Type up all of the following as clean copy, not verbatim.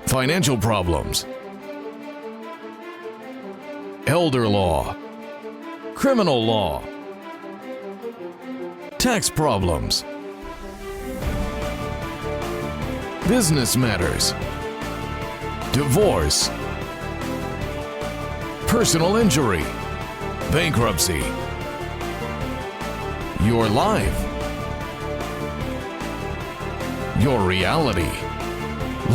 financial problems, elder law, criminal law, tax problems, business matters, divorce, personal injury, bankruptcy, your life, your reality.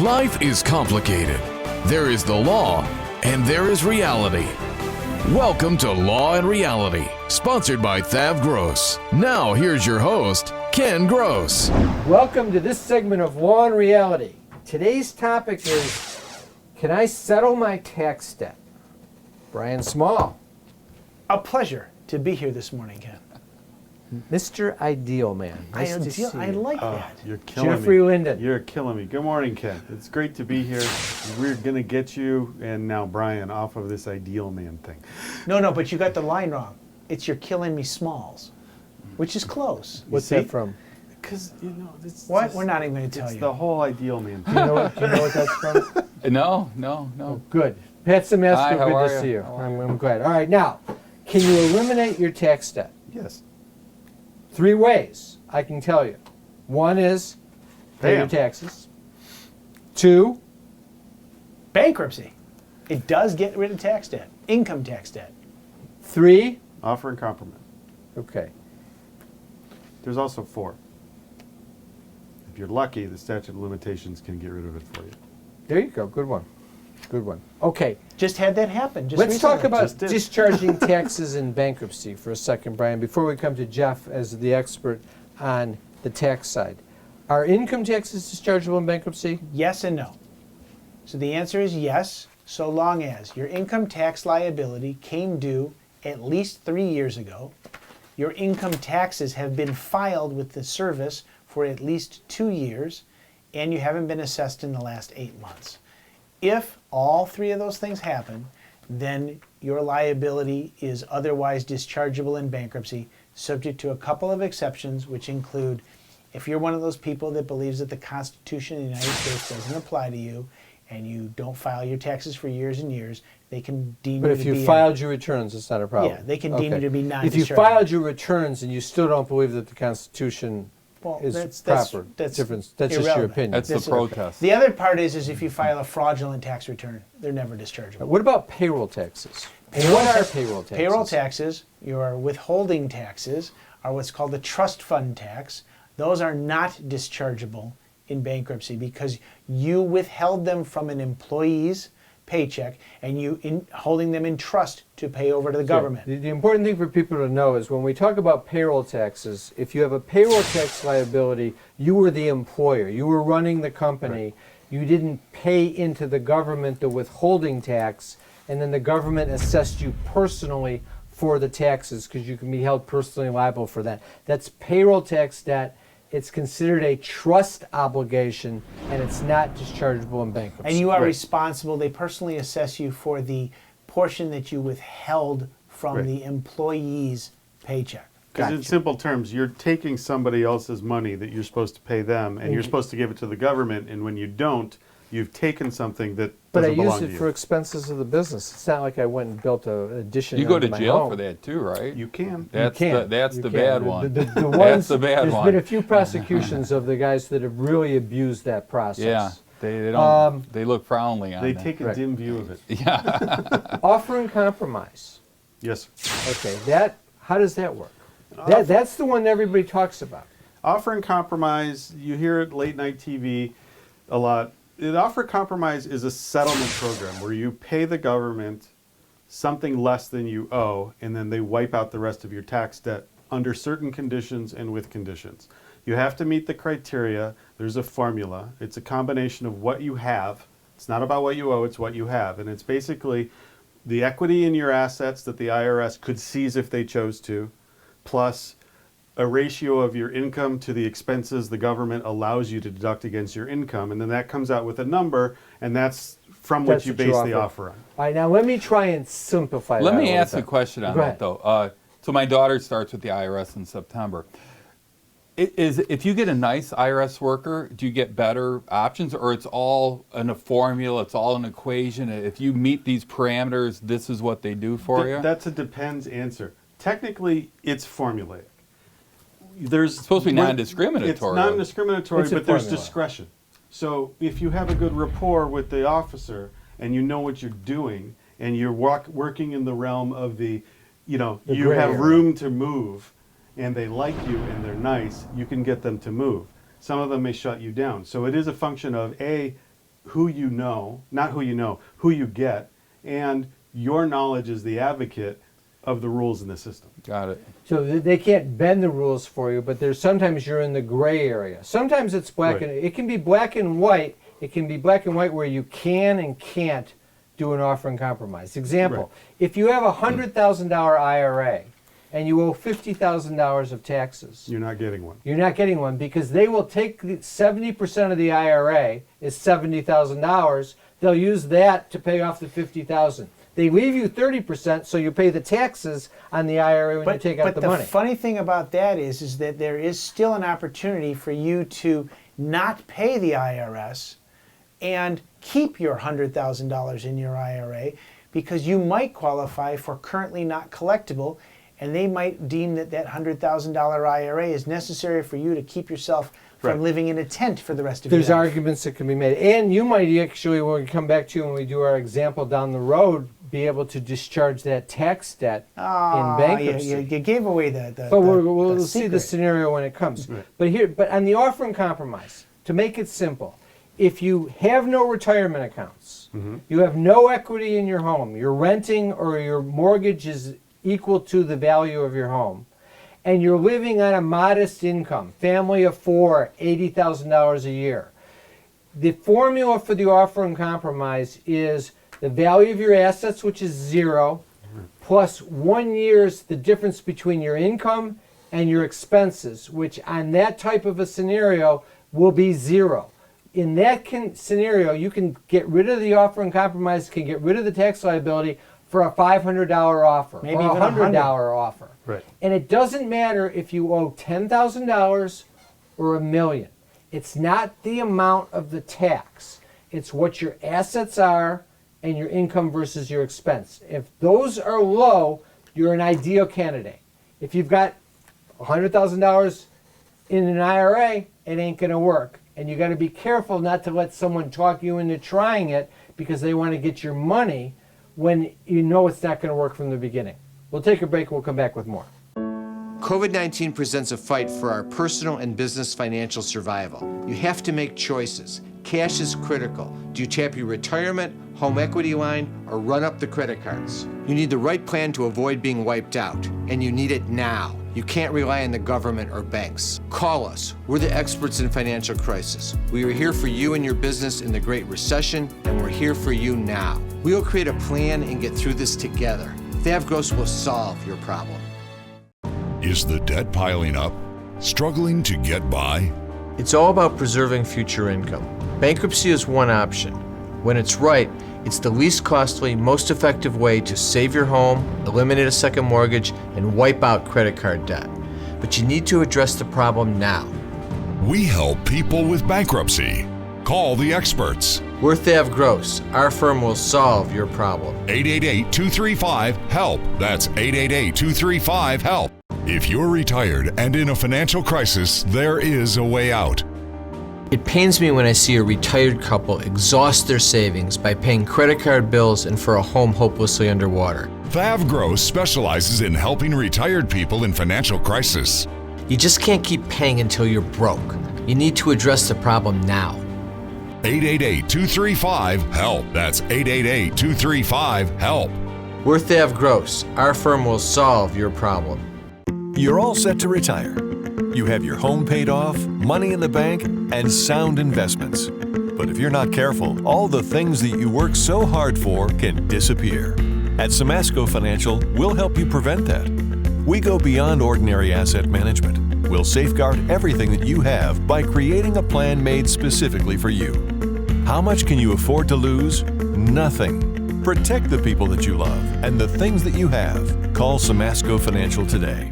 Life is complicated. There is the law and there is reality. Welcome to Law and Reality, sponsored by THAV GROSS. Now here's your host, Ken Gross. Welcome to this segment of Law and Reality. Today's topic is, can I settle my tax debt? Brian Small. A pleasure to be here this morning, Ken. Mr. Ideal Man. Nice to see you. I like that. You're killing me. Jeffrey Linden. You're killing me. Good morning, Ken. It's great to be here. We're going to get you and now Brian off of this Ideal Man thing. No, but you got the line wrong. It's You're Killing Me Smalls, which is close. What's that from? Because, you know, it's What? just- We're not even going to tell it's you. the whole Ideal Man Do thing. you know what that's from? No. Oh, good. Pat Semesco, Hi, how good are to you? see you. How are I'm glad. All right, now, can you eliminate your tax debt? Yes. 3 ways, I can tell you. 1 is pay your Bam. taxes. 2, Bankruptcy. It does get rid of tax debt, income tax debt. 3, Offer and compromise. okay. There's also 4. If you're lucky, the statute of limitations can get rid of it for you. There you go. Good one. Good one. Okay. Just had that happen. Let's talk recently. about Just did. discharging taxes in bankruptcy for a second, Brian, before we come to Jeff as the expert on the tax side. Are income taxes dischargeable in bankruptcy? Yes and no. So the answer is yes, so long as your income tax liability came due at least 3 years ago, your income taxes have been filed with the service for at least 2 years, and you haven't been assessed in the last 8 months. If all 3 of those things happen, then your liability is otherwise dischargeable in bankruptcy, subject to a couple of exceptions, which include if you're one of those people that believes that the Constitution of the United States doesn't apply to you, and you don't file your taxes for years and years, they can deem But you if to you be filed your returns, it's not a problem. Yeah, they can deem you to be If you non-dischargeable. filed your returns and you still don't believe that the Constitution is proper, that's different. That's just your irrelevant. opinion. That's the That's protest. The other part is if you file a fraudulent tax return, they're never dischargeable. What about payroll taxes? And what are payroll taxes? Payroll taxes, your withholding taxes, are what's called the trust fund tax. Those are not dischargeable in bankruptcy because you withheld them from an employee's paycheck and holding them in trust to pay over to the government. The important thing for people to know is when we talk about payroll taxes, if you have a payroll tax liability, you were the employer. You were running the company. Right. You didn't pay into the government the withholding tax, and then the government assessed you personally for the taxes because you can be held personally liable for that. That's payroll tax debt. It's considered a trust obligation, and it's not dischargeable in bankruptcy. And you are Right. responsible. They personally assess you for the portion that you withheld from Right. the employee's paycheck. Because in simple terms, you're taking somebody else's money that you're supposed to pay them, and you're supposed to give it to the government, and when you don't, you've taken something that But I doesn't belong used to it you. for expenses of the business. It's not like I went and built an addition. You go onto to my jail home. for that too, right? You can. That's You the can't. that's You the can't. bad one. The That's ones, the bad there's one. been a few prosecutions of the guys that have really abused that process. Yeah, they don't. They look frowningly on They that. take a Right. dim view of it. Offer and compromise. Yes. Okay, how does that work? That's the one everybody talks about. Offer and compromise, you hear it late night TV a lot. The offer and compromise is a settlement program where you pay the government something less than you owe, and then they wipe out the rest of your tax debt under certain conditions and with conditions. You have to meet the criteria. There's a formula. It's a combination of what you have. It's not about what you owe, it's what you have. And it's basically the equity in your assets that the IRS could seize if they chose to, plus a ratio of your income to the expenses the government allows you to deduct against your income. And then that comes out with a number, and that's from That's what you what you base the offer. offer on. All right, now let me try and simplify that. Let me little ask bit. a question on Go that ahead. though. So my daughter starts with the IRS in September. If you get a nice IRS worker, do you get better options, or it's all in a formula, it's all an equation? If you meet these parameters, this is what they do for you? That's a depends answer. Technically, it's formulaic. It's supposed to be non-discriminatory. It's non-discriminatory, It's a but there's formula. discretion. So if you have a good rapport with the officer and you know what you're doing and you're working in the realm of the you gray have area. room to move and they like you and they're nice, you can get them to move. Some of them may shut you down. So it is a function of who you know, not who you know, who you get, and your knowledge as the advocate of the rules in the system. Got it. So they can't bend the rules for you, but there's sometimes you're in the gray area. Sometimes it's black Right. and it can be black and white. It can be black and white where you can and can't do an offer in compromise. Example, Right. if you have a $100,000 IRA and you owe $50,000 of taxes, You're not getting one. you're not getting one because they will take 70% of the IRA is $70,000. They'll use that to pay off the $50,000. They leave you 30%, so you pay the taxes on the IRA when you take out the money. But the funny thing about that is that there is still an opportunity for you to not pay the IRS and keep your $100,000 in your IRA because you might qualify for currently not collectible, and they might deem that that $100,000 IRA is necessary for you to keep yourself from Right. living in a tent for the rest of your There's life. arguments that can be made. And you might actually, when we come back to when we do our example down the road, be able to discharge that tax debt in bankruptcy. You gave away the But the we'll see the secret. scenario when it comes. Right. But on the offer and compromise, to make it simple, if you have no retirement accounts, you have no equity in your home, you're renting or your mortgage is equal to the value of your home, and you're living on a modest income, family of four, $80,000 a year, the formula for the offer and compromise is the value of your assets, which is zero, plus 1 year's the difference between your income and your expenses, which on that type of a scenario will be zero. In that scenario, you can get rid of the offer and compromise, can get rid of the tax liability for a $500 offer Maybe or a even $100 offer. Right. And it doesn't matter if you owe $10,000 or $1 million. It's not the amount of the tax. It's what your assets are and your income versus your expense. If those are low, you're an ideal candidate. If you've got $100,000 in an IRA, it ain't going to work. And you got to be careful not to let someone talk you into trying it because they want to get your money when you know it's not going to work from the beginning. We'll take a break. We'll come back with more. COVID-19 presents a fight for our personal and business financial survival. You have to make choices. Cash is critical. Do you tap your retirement, home equity line, or run up the credit cards? You need the right plan to avoid being wiped out, and you need it now. You can't rely on the government or banks. Call us. We're the experts in financial crisis. We are here for you and your business in the Great Recession, and we're here for you now. We will create a plan and get through this together. THAV GROSS will solve your problem. Is the debt piling up? Struggling to get by? It's all about preserving future income. Bankruptcy is one option. When it's right, it's the least costly, most effective way to save your home, eliminate a second mortgage, and wipe out credit card debt. But you need to address the problem now. We help people with bankruptcy. Call the experts. We're THAV GROSS. Our firm will solve your problem. 888-235-HELP. That's 888-235-HELP. If you're retired and in a financial crisis, there is a way out. It pains me when I see a retired couple exhaust their savings by paying credit card bills and for a home hopelessly underwater. THAV GROSS specializes in helping retired people in financial crisis. You just can't keep paying until you're broke. You need to address the problem now. 888-235-HELP. That's 888-235-HELP. We're THAV GROSS. Our firm will solve your problem. You're all set to retire. You have your home paid off, money in the bank, and sound investments. But if you're not careful, all the things that you work so hard for can disappear. At Samasco Financial, we'll help you prevent that. We go beyond ordinary asset management. We'll safeguard everything that you have by creating a plan made specifically for you. How much can you afford to lose? Nothing. Protect the people that you love and the things that you have. Call Samasco Financial today.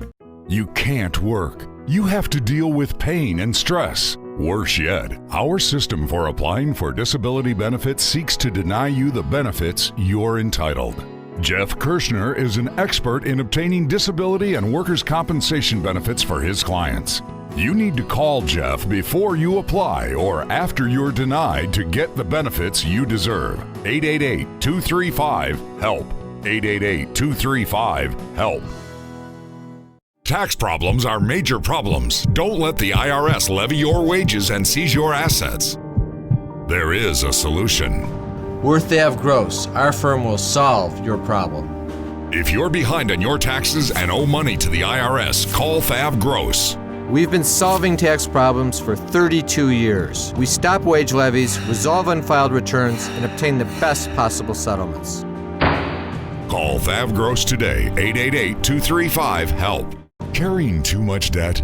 You can't work. You have to deal with pain and stress. Worse yet, our system for applying for disability benefits seeks to deny you the benefits you're entitled. Jeff Kirschner is an expert in obtaining disability and workers' compensation benefits for his clients. You need to call Jeff before you apply or after you're denied to get the benefits you deserve. 888-235-HELP. 888-235-HELP. Tax problems are major problems. Don't let the IRS levy your wages and seize your assets. There is a solution. We're THAV GROSS. Our firm will solve your problem. If you're behind on your taxes and owe money to the IRS, call THAV GROSS. We've been solving tax problems for 32 years. We stop wage levies, resolve unfiled returns, and obtain the best possible settlements. Call THAV GROSS today, 888-235-HELP. Carrying too much debt?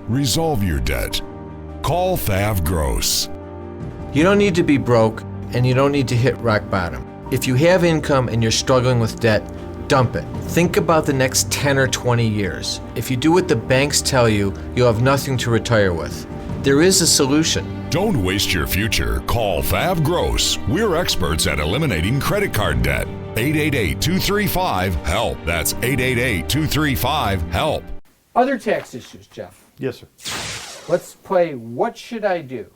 Resolve your debt. Call THAV GROSS. You don't need to be broke, and you don't need to hit rock bottom. If you have income and you're struggling with debt, dump it. Think about the next 10 or 20 years. If you do what the banks tell you, you'll have nothing to retire with. There is a solution. Don't waste your future. Call THAV GROSS. We're experts at eliminating credit card debt. 888-235-HELP. That's 888-235-HELP. Other tax issues, Jeff. Yes, sir. Let's play What Should I Do?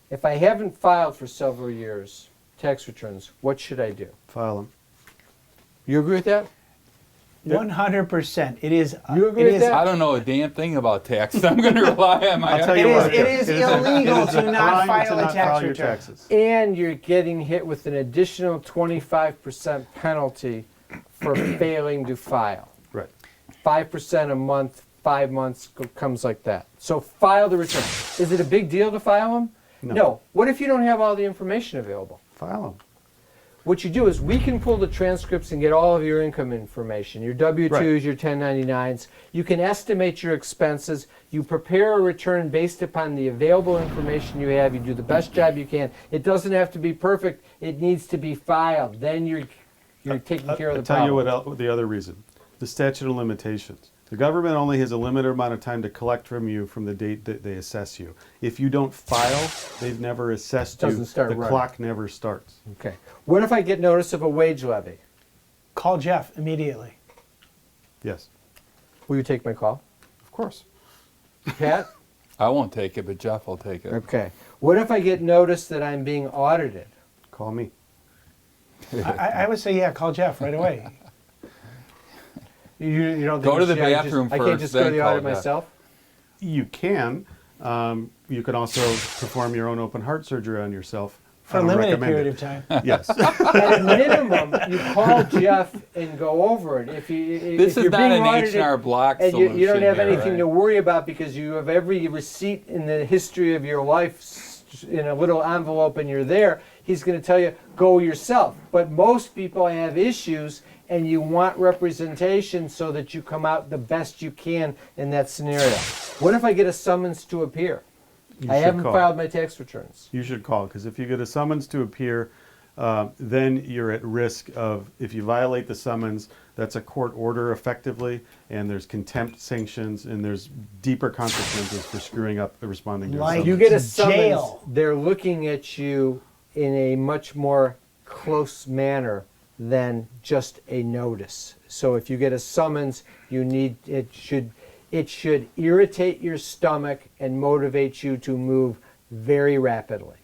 If I haven't filed for several years, tax returns, what should I do? File them. You agree with that? 100%. It is. You agree with that? I don't know a damn thing about taxes. I'm going to rely on my. I'll tell you what. It is illegal to not file a tax your return. taxes. And you're getting hit with an additional 25% penalty for failing to file. Right. 5% a month, 5 months comes like that. So file the return. Is it a big deal to file them? No. What if you don't have all the information available? File them. What you do is we can pull the transcripts and get all of your income information, your W-2s, Right. your 1099s. You can estimate your expenses. You prepare a return based upon the available information you have. You do the best job you can. It doesn't have to be perfect. It needs to be filed. Then you're taking care of the I'll tell problem. you what the other reason. The statute of limitations. The government only has a limited amount of time to collect from you from the date that they assess you. If you don't file, they've never assessed you. Doesn't start the running. clock never starts. Okay. What if I get notice of a wage levy? Call Jeff immediately. Yes, Will you take my call? of course. Pat? I won't take it, but Jeff will take it. Okay. What if I get notice that I'm being audited? Call me. I would say, yeah, call Jeff right away. You don't think Go to the I just- bathroom I can't just first, go to then the audit call Jeff. myself? You can. You can also perform your own open heart surgery on yourself. For I a don't limited recommend period it. of time. Yes. At a minimum, you call Jeff and go over it. If This you're is not being an audited H&R Block and solution. you don't have here, anything right? to worry about because you have every receipt in the history of your life in a little envelope and you're there, he's going to tell you, go yourself. But most people have issues and you want representation so that you come out the best you can in that scenario. What if I get a summons to appear? I should haven't call. filed my tax returns. You should call, because if you get a summons to appear, then you're at risk of, if you violate the summons, that's a court order effectively, and there's contempt sanctions, and there's deeper consequences for screwing up responding to a Like- summons. You get a To summons, jail. they're looking at you in a much more close manner than just a notice. So if you get a summons, it should irritate your stomach and motivate you to move very rapidly.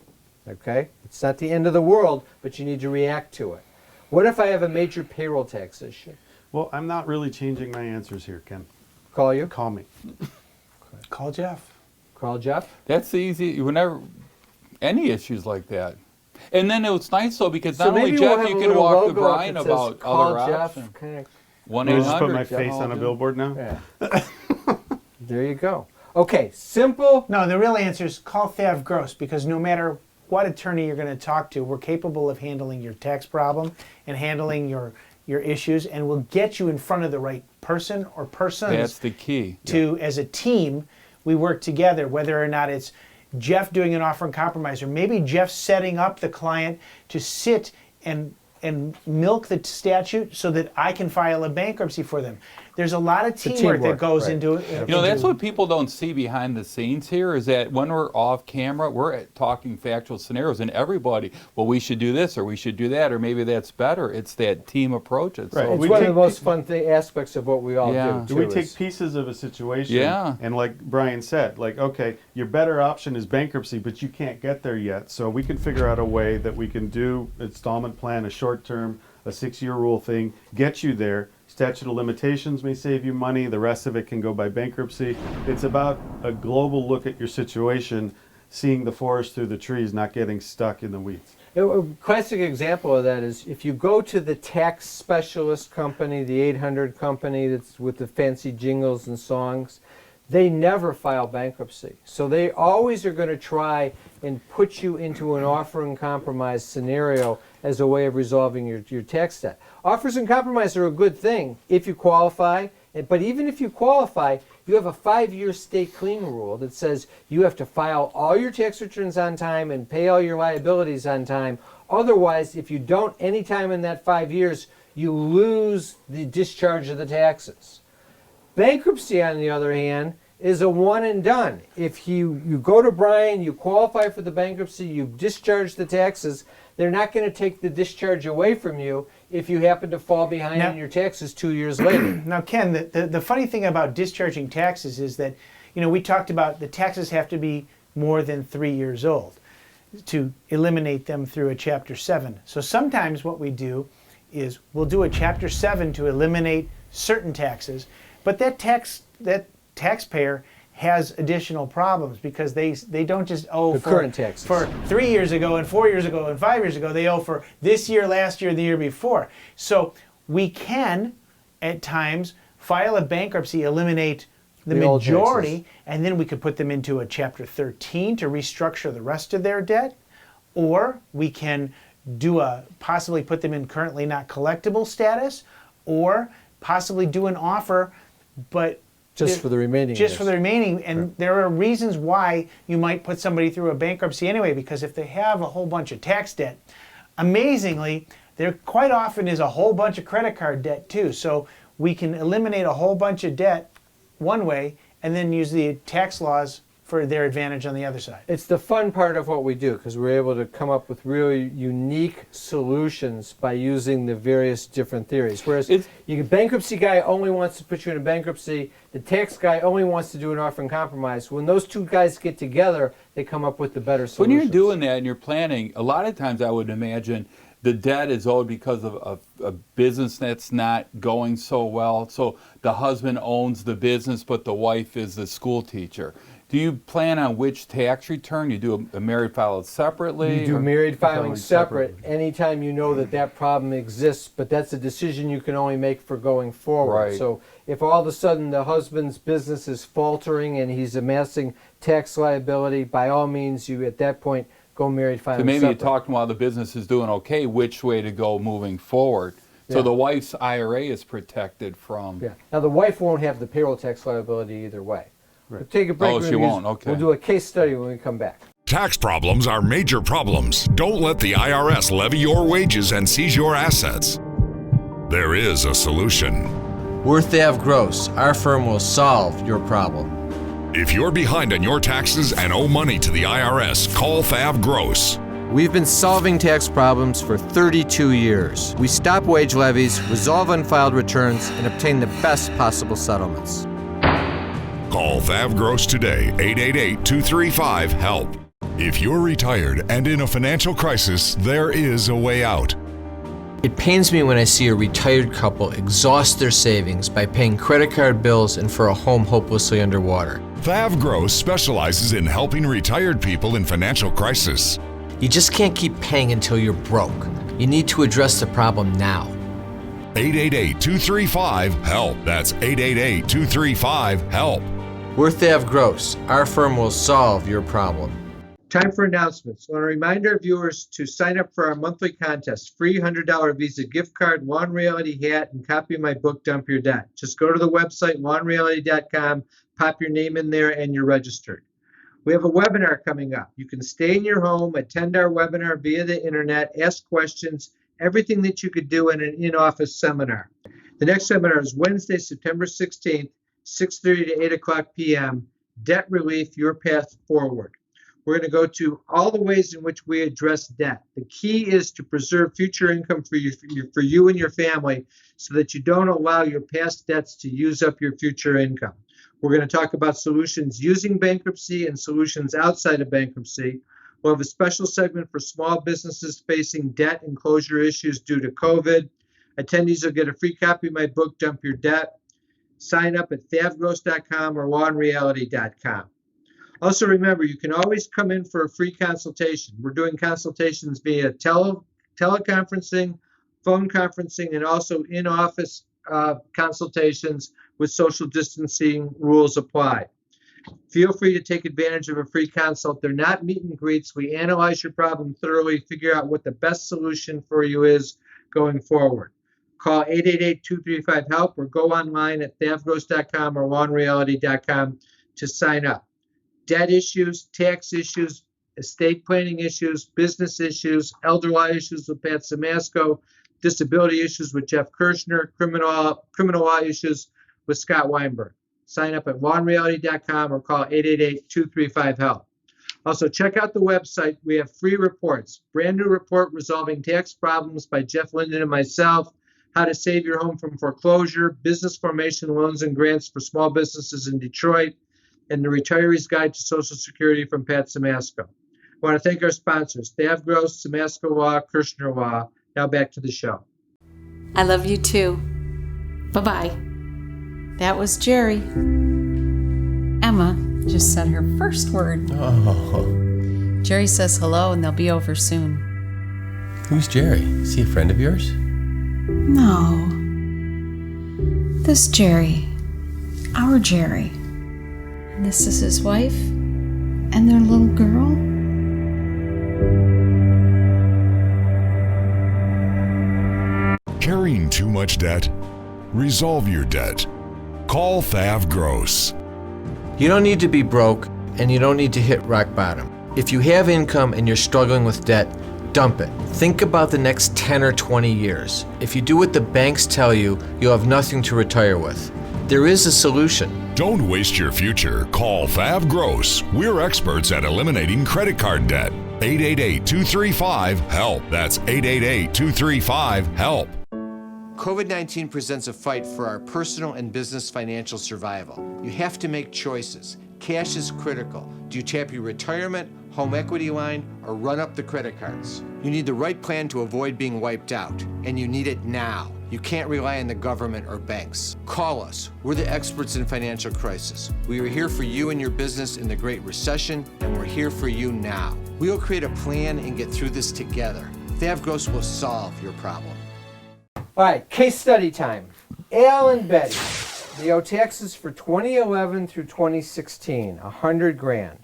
Okay? It's not the end of the world, but you need to react to it. What if I have a major payroll tax issue? Well, I'm not really changing my answers here, Ken. Call you? Call me. Call Jeff. Call Jeff? That's easy. Whenever any issues like that, and then it's nice though because So not only maybe we'll Jeff, have you a can little walk to logo up Brian that says, about call other Jeff. options. Kind of, 1-800. You just put my Jeff face will on a do. billboard now? yeah. There you go. Okay, simple. No, the real answer is call THAV GROSS, because no matter what attorney you're going to talk to, we're capable of handling your tax problem and handling your issues, and we'll get you in front of the right person or persons. That's the key. As a team, we work together, whether or not it's Jeff doing an offer and compromise, or maybe Jeff setting up the client to sit and milk the statute so that I can file a bankruptcy for them. there's a lot of a teamwork that teamwork, goes right. into it. You know, that's what people don't see behind the scenes here is that when we're off camera, we're talking factual scenarios and everybody, well, we should do this or we should do that or maybe that's better. It's that team approach. Right. It's We one of take the most fun aspects of what we all Yeah. do. Do we too, take is- pieces of a situation? Yeah. And like Brian said, like, okay, your better option is bankruptcy, but you can't get there yet. So we can figure out a way that we can do installment plan, a short term, a 6-year rule thing, get you there. Statute of limitations may save you money. The rest of it can go by bankruptcy. It's about a global look at your situation, seeing the forest through the trees, not getting stuck in the weeds. A classic example of that is if you go to the tax specialist company, the 800 company that's with the fancy jingles and songs, they never file bankruptcy. So they always are going to try and put you into an offer and compromise scenario as a way of resolving your tax debt. Offers and compromise are a good thing if you qualify, but even if you qualify, you have a 5-year stay clean rule that says you have to file all your tax returns on time and pay all your liabilities on time. Otherwise, if you don't anytime in that 5 years, you lose the discharge of the taxes. Bankruptcy, on the other hand, is a one and done. If you go to Brian, you qualify for the bankruptcy, you've discharged the taxes, they're not going to take the discharge away from you if you happen to fall behind Now- in your taxes 2 years later. Now, Ken, the funny thing about discharging taxes is that, you know, we talked about the taxes have to be more than 3 years old to eliminate them through a Chapter 7. So sometimes what we do is we'll do a Chapter 7 to eliminate certain taxes, but that taxpayer has additional problems because they don't just owe The for current taxes. for 3 years ago and 4 years ago and 5 years ago. They owe for this year, last year, the year before. So we can at times file a bankruptcy, eliminate the old majority, taxes. and then we could put them into a Chapter 13 to restructure the rest of their debt, or we can possibly put them in currently not collectible status, or possibly do an offer, but Just for the remaining Just years. for the remaining, and there are reasons why you might put somebody through a bankruptcy anyway, because if they have a whole bunch of tax debt, amazingly, there quite often is a whole bunch of credit card debt too. So we can eliminate a whole bunch of debt one way and then use the tax laws for their advantage on the other side. It's the fun part of what we do because we're able to come up with really unique solutions by using the various different theories. Whereas the bankruptcy guy only wants to put you in a bankruptcy, the tax guy only wants to do an offer and compromise. When those two guys get together, they come up with the better solutions. When you're doing that and you're planning, a lot of times I would imagine the debt is owed because of a business that's not going so well. So the husband owns the business, but the wife is the school teacher. Do you plan on which tax return? You do a married file separately? You do or- married filing Filing separate separately. anytime you know that problem exists, but that's a decision you can only make for going forward. Right. So if all of a sudden the husband's business is faltering and he's amassing tax liability, by all means, you at that point go married filing So maybe separate. you talk to him while the business is doing okay, which way to go moving forward. So Yeah. the wife's IRA is protected from. Yeah. Now the wife won't have the payroll tax liability either way. We'll take a break. Oh, We're she gonna won't. Okay. We'll do a case study when we come back. Tax problems are major problems. Don't let the IRS levy your wages and seize your assets. There is a solution. We're THAV Gross. Our firm will solve your problem. If you're behind on your taxes and owe money to the IRS, call THAV Gross. We've been solving tax problems for 32 years. We stop wage levies, resolve unfiled returns, and obtain the best possible settlements. Call THAV Gross today, 888-235-HELP. If you're retired and in a financial crisis, there is a way out. It pains me when I see a retired couple exhaust their savings by paying credit card bills and for a home hopelessly underwater. THAV Gross specializes in helping retired people in financial crisis. You just can't keep paying until you're broke. You need to address the problem now. 888-235-HELP. That's 888-235-HELP. We're THAV Gross. Our firm will solve your problem. Time for announcements. I want to remind our viewers to sign up for our monthly contest. Free $100 Visa gift card, Lawn Reality hat, and copy of my book, Dump Your Debt. Just go to the website, lawnreality.com, pop your name in there, and you're registered. We have a webinar coming up. You can stay in your home, attend our webinar via the internet, ask questions, everything that you could do in an in-office seminar. The next seminar is Wednesday, September 16th, 6:30 to 8 o'clock p.m. Debt Relief, Your Path Forward. We're going to go to all the ways in which we address debt. The key is to preserve future income for you and your family so that you don't allow your past debts to use up your future income. We're going to talk about solutions using bankruptcy and solutions outside of bankruptcy. We'll have a special segment for small businesses facing debt and closure issues due to COVID. Attendees will get a free copy of my book, Dump Your Debt. Sign up at thavgross.com or lawandreality.com. Also remember, you can always come in for a free consultation. We're doing consultations via teleconferencing, phone conferencing, and also in-office consultations with social distancing rules applied. Feel free to take advantage of a free consult. They're not meet and greets. We analyze your problem thoroughly, figure out what the best solution for you is going forward. Call 888-235-HELP or go online at thavgross.com or lawandreality.com to sign up. Debt issues, tax issues, estate planning issues, business issues, elder law issues with Pat Samasco, disability issues with Jeff Kirshner, criminal law issues with Scott Weinberg. Sign up at lawandreality.com or call 888-235-HELP. Also, check out the website. We have free reports. Brand new report, Resolving Tax Problems by Jeff Linden and myself. How to Save Your Home from Foreclosure, Business Formation Loans and Grants for Small Businesses in Detroit, and The Retiree's Guide to Social Security from Pat Samasco. I want to thank our sponsors, THAV GROSS, Samasco Law, Kirshner Law. Now back to the show. I love you too. Bye-bye. That was Jerry. Emma just said her first word. Oh. Jerry says hello and they'll be over soon. Who's Jerry? Is he a friend of yours? No. This Jerry. Our Jerry. And this is his wife and their little girl. Carrying too much debt? Resolve your debt. Call THAV GROSS. You don't need to be broke, and you don't need to hit rock bottom. If you have income and you're struggling with debt, dump it. Think about the next 10 or 20 years. If you do what the banks tell you, you'll have nothing to retire with. There is a solution. Don't waste your future. Call THAV GROSS. We're experts at eliminating credit card debt. 888-235-HELP. That's 888-235-HELP. COVID-19 presents a fight for our personal and business financial survival. You have to make choices. Cash is critical. Do you tap your retirement, home equity line, or run up the credit cards? You need the right plan to avoid being wiped out, and you need it now. You can't rely on the government or banks. Call us. We're the experts in financial crisis. We were here for you and your business in the Great Recession, and we're here for you now. We will create a plan and get through this together. THAV GROSS will solve your problem. All right, case study time. Al and Betty, they owe taxes for 2011 through 2016, $100,000.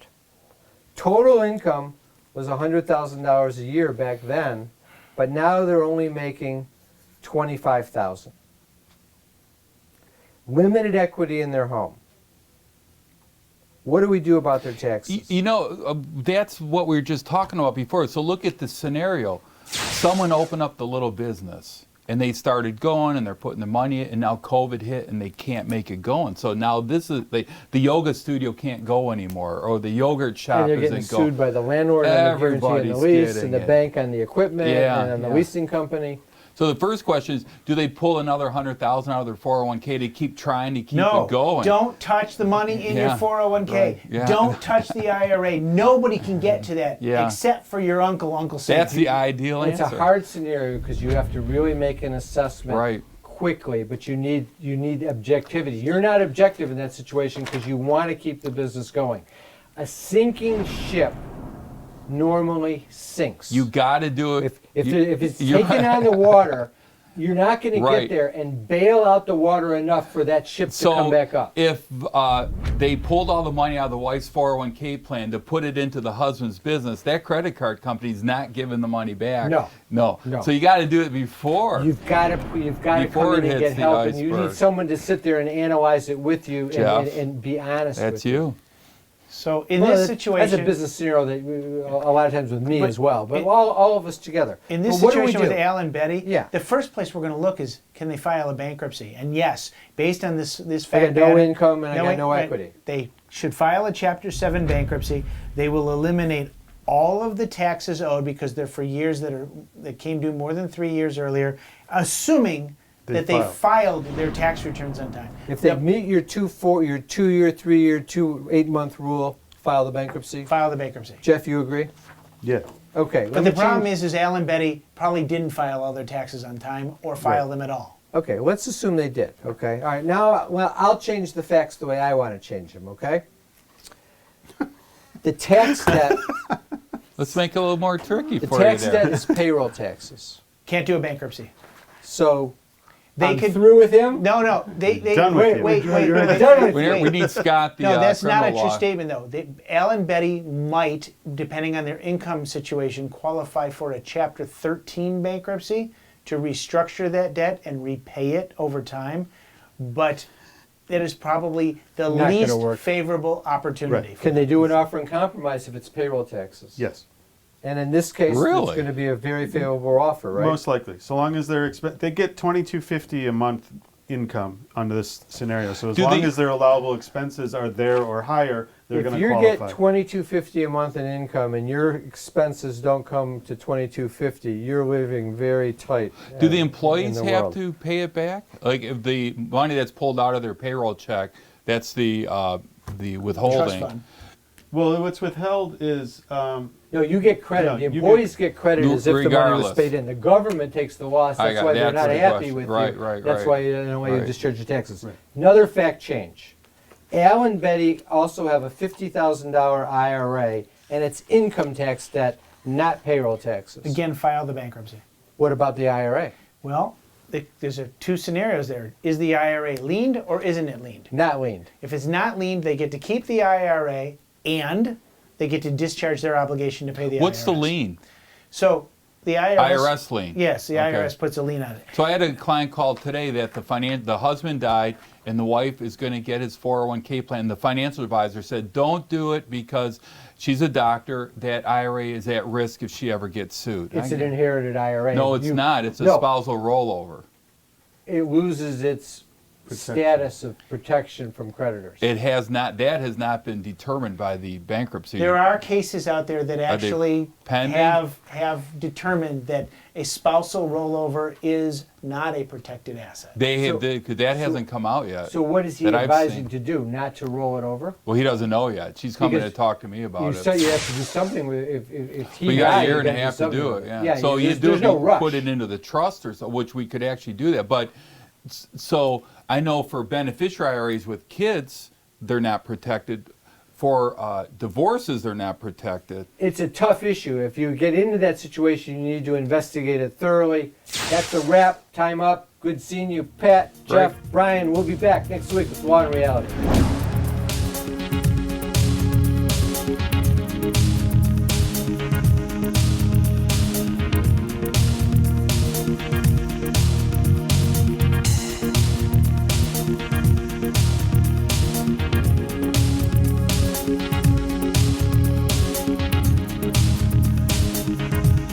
Total income was $100,000 a year back then, but now they're only making $25,000. Limited equity in their home. What do we do about their taxes? You know, that's what we were just talking about before. So look at the scenario. Someone opened up the little business. And they started going, and they're putting the money in, and now COVID hit, and they can't make it going. So now this is the yoga studio can't go anymore, or the yogurt shop and they're getting sued by the landlord on the guarantee and the lease, and the bank on the equipment, and on the leasing company. So the first question is, do they pull another $100,000 out of their 401k to keep trying to keep it going? No, don't touch the money in your 401k. Right. Yeah. Don't touch the IRA. Nobody can get to that except for your Uncle Sam. That's the ideal answer. It's a hard scenario because you have to really make an assessment quickly, but you need objectivity. You're not objective in that situation because you want to keep the business going. A sinking ship normally sinks. You got to do it. If it's taken on the water, you're not going to get there and bail out the water enough for that ship to come back up. If they pulled all the money out of the wife's 401k plan to put it into the husband's business, that credit card company's not giving the money back. No. So you got to do it before. You've got to come in and get help, and you need someone to sit there and analyze it with you and be honest with you. That's you. So in Well, this that's situation, a business scenario that a lot of times with me But as well, but it- all of us together. in this But what do we situation with do? Al and Betty, Yeah. the first place we're going to look is, can they file a bankruptcy? And yes, based on this I fact got no pattern, income and I got no right, equity. They should file a Chapter 7 bankruptcy. They will eliminate all of the taxes owed because they're for years that came due more than 3 years earlier, assuming that they filed their tax returns on time. If they meet your 2-year, 3-year, 8-month rule, file the bankruptcy. File the bankruptcy. Jeff, you agree? Yeah. Okay. But the problem is Al and Betty probably didn't file all their taxes on time or file them at all. Okay, let's assume they did. Okay. All right. Now, well, I'll change the facts the way I want to change them. Okay. The tax debt. Let's make it a little more tricky The for you tax there. debt is payroll taxes. Can't do a bankruptcy. So They I'm could through with him. No. They Done with wait. you. Done with you. We need Scott, the No, that's not a criminal true law. statement, though. Al and Betty might, depending on their income situation, qualify for a Chapter 13 bankruptcy to restructure that debt and repay it over time. But that is probably the Not gonna least work. favorable opportunity. Right. for Can them. they do an offer in compromise if it's payroll taxes? Yes. And in this case, it's Really? going to be a very favorable offer, right? Most likely, so long as they get $22.50 a month income under this scenario. So as Do long they- as their allowable expenses are there or higher, they're If going to you qualify. get $22.50 a month in income and your expenses don't come to $22.50, you're living very tight. Do the in employees the have world. to pay it back? Like if the money that's pulled out of their payroll check, that's the withholding. Trust fund. Well, what's withheld is No, you get credit. Yeah, the you employees get credit as if the money was Regardless. paid in. The government takes the loss. I That's got- why they're that's not the happy question. with Right, you. right, That's right. why you you Right. discharge your taxes. Right. Another fact change. Al and Betty also have a $50,000 IRA, and it's income tax debt, not payroll taxes. Again, file the bankruptcy. What about the IRA? Well, there's two scenarios there. Is the IRA liened or isn't it liened? Not liened. If it's not liened, they get to keep the IRA and they get to discharge their obligation to pay the IRS. What's the lien? So the IRS. IRS lien. Yes, the Okay. IRS puts a lien on it. So I had a client call today that the husband died and the wife is going to get his 401k plan. The financial advisor said, don't do it because she's a doctor. That IRA is at risk if she ever gets sued. It's an inherited IRA. No, it's not. It's a No. spousal rollover. It loses its status of protection from creditors. It has not. That has not been determined by the bankruptcy. There are cases out there that they actually pending? have determined that a spousal rollover is not a protected asset. That hasn't come out yet. So what is he that I've advising seen. to do? Not to roll it over? Well, he doesn't know yet. She's coming Because to talk to me about You it. said you have to do something with if he We got died, a year you and a gotta half to something do with it. Yeah. So there's you no rush. put it into the trust or so, which we could actually do that. But so I know for beneficiary IRAs with kids, they're not protected. For divorces, they're not protected. It's a tough issue. If you get into that situation, you need to investigate it thoroughly. That's a wrap. Time up. Good seeing you, Pat, Jeff, Brian. We'll be back next week with Law and Reality.